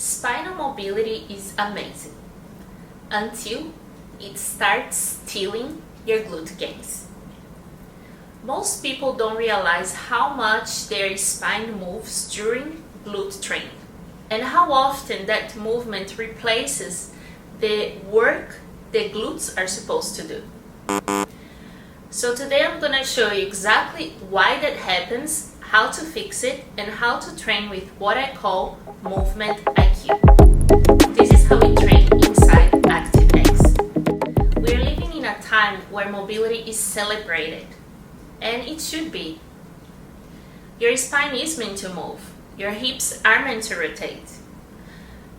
Spinal mobility is amazing until it starts stealing your glute gains. Most people don't realize how much their spine moves during glute training and how often that movement replaces the work the glutes are supposed to do. So today I'm going to show you exactly why that happens, how to fix it, and how to train with what I call movement IQ. This is how we train inside activeX. We're living in a time where mobility is celebrated, and it should be. Your spine is meant to move. Your hips are meant to rotate.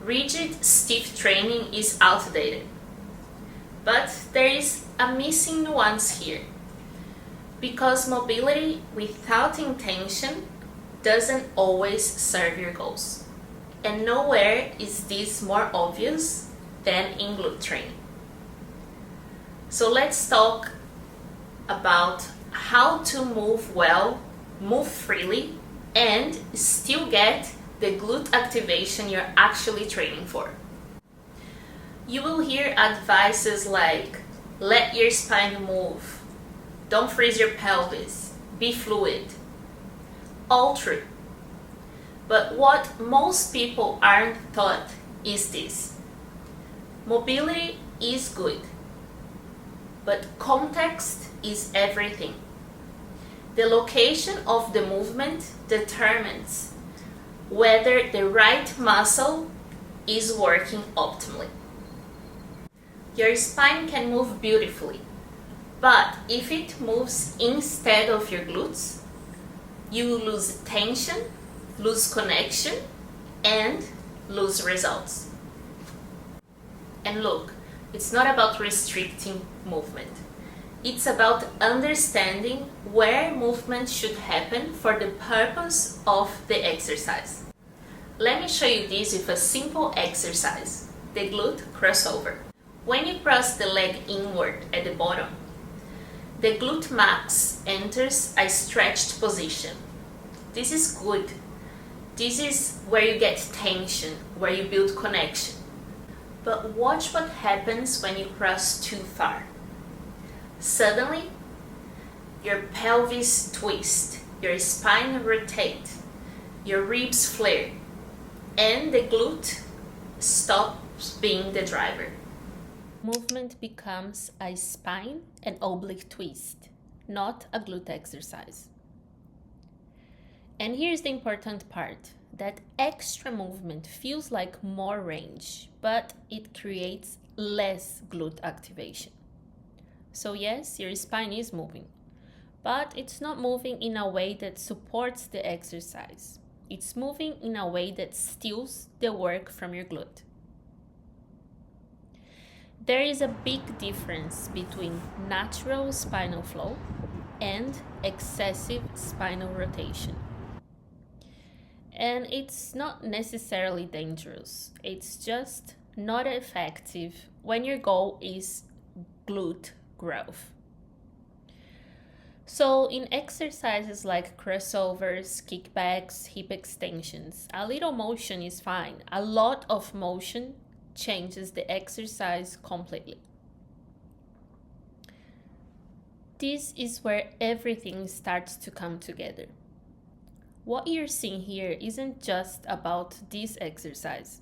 Rigid, stiff training is outdated. But there is a missing nuance here. Because mobility without intention doesn't always serve your goals. And nowhere is this more obvious than in glute training. So let's talk about how to move well, move freely, and still get the glute activation you're actually training for. You will hear advices like, let your spine move, don't freeze your pelvis, be fluid. All true. But what most people aren't taught is this. Mobility is good, but context is everything. The location of the movement determines whether the right muscle is working optimally. Your spine can move beautifully, but if it moves instead of your glutes, you will lose tension, lose connection, and lose results. And look, it's not about restricting movement. It's about understanding where movement should happen for the purpose of the exercise. Let me show you this with a simple exercise, the glute crossover. When you cross the leg inward at the bottom, the glute max enters a stretched position. This is good. This is where you get tension, where you build connection. But watch what happens when you cross too far. Suddenly, your pelvis twists, your spine rotates, your ribs flare, and the glute stops being the driver. Movement becomes a spine and oblique twist, not a glute exercise. And here's the important part, that extra movement feels like more range, but it creates less glute activation. So yes, your spine is moving, but it's not moving in a way that supports the exercise. It's moving in a way that steals the work from your glute. There is a big difference between natural spinal flow and excessive spinal rotation. And it's not necessarily dangerous. It's just not effective when your goal is glute growth. So in exercises like crossovers, kickbacks, hip extensions, a little motion is fine. A lot of motion changes the exercise completely. This is where everything starts to come together. What you're seeing here isn't just about this exercise.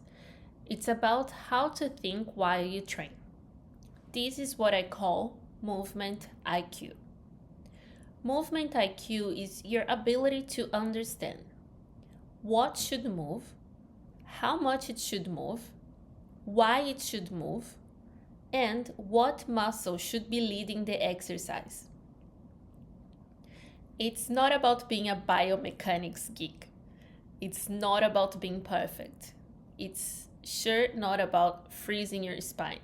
It's about how to think while you train. This is what I call movement IQ. Movement IQ is your ability to understand what should move, how much it should move, why it should move, and what muscle should be leading the exercise. It's not about being a biomechanics geek. It's not about being perfect. It's sure not about freezing your spine.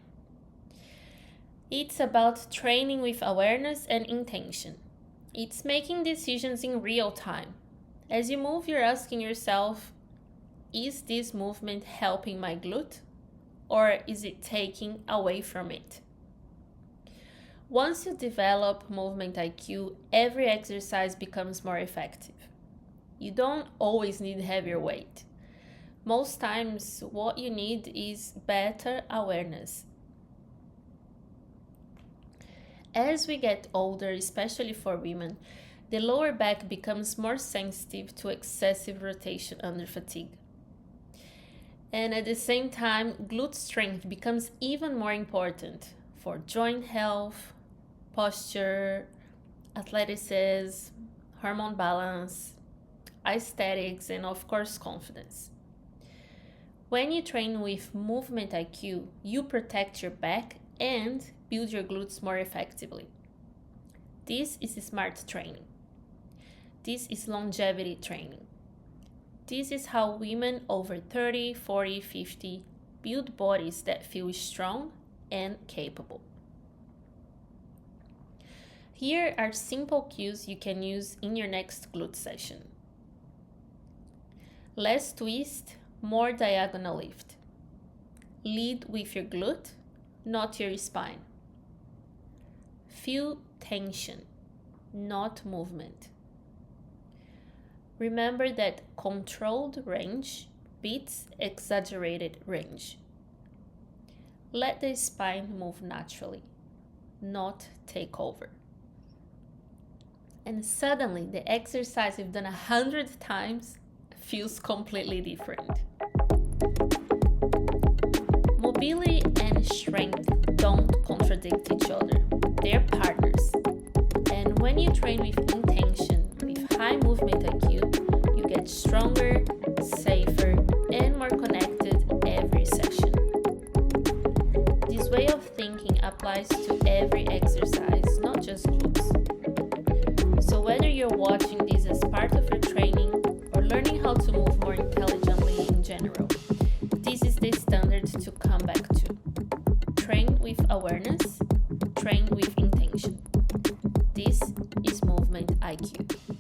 It's about training with awareness and intention. It's making decisions in real time. As you move, you're asking yourself, is this movement helping my glute? Or is it taking away from it? Once you develop movement IQ, every exercise becomes more effective. You don't always need heavier weight. Most times, what you need is better awareness. As we get older, especially for women, the lower back becomes more sensitive to excessive rotation under fatigue. And at the same time, glute strength becomes even more important for joint health, posture, athleticism, hormone balance, aesthetics, and of course, confidence. When you train with movement IQ, you protect your back and build your glutes more effectively. This is smart training. This is longevity training. This is how women over 30, 40, 50 build bodies that feel strong and capable. Here are simple cues you can use in your next glute session. Less twist, more diagonal lift. Lead with your glute, not your spine. Feel tension, not movement. Remember that controlled range beats exaggerated range. Let the spine move naturally, not take over. And suddenly the exercise you've done 100 times feels completely different. Mobility and strength don't contradict each other. They're partners. And when you train with intention, with high movement IQ, you get stronger, safer, and more connected every session. This way of thinking applies to every exercise, not just glutes. So whether you're watching this as part of your training or learning how to move more intelligently in general, this is the standard to come back to. Train with awareness, train with intention. This is movement IQ.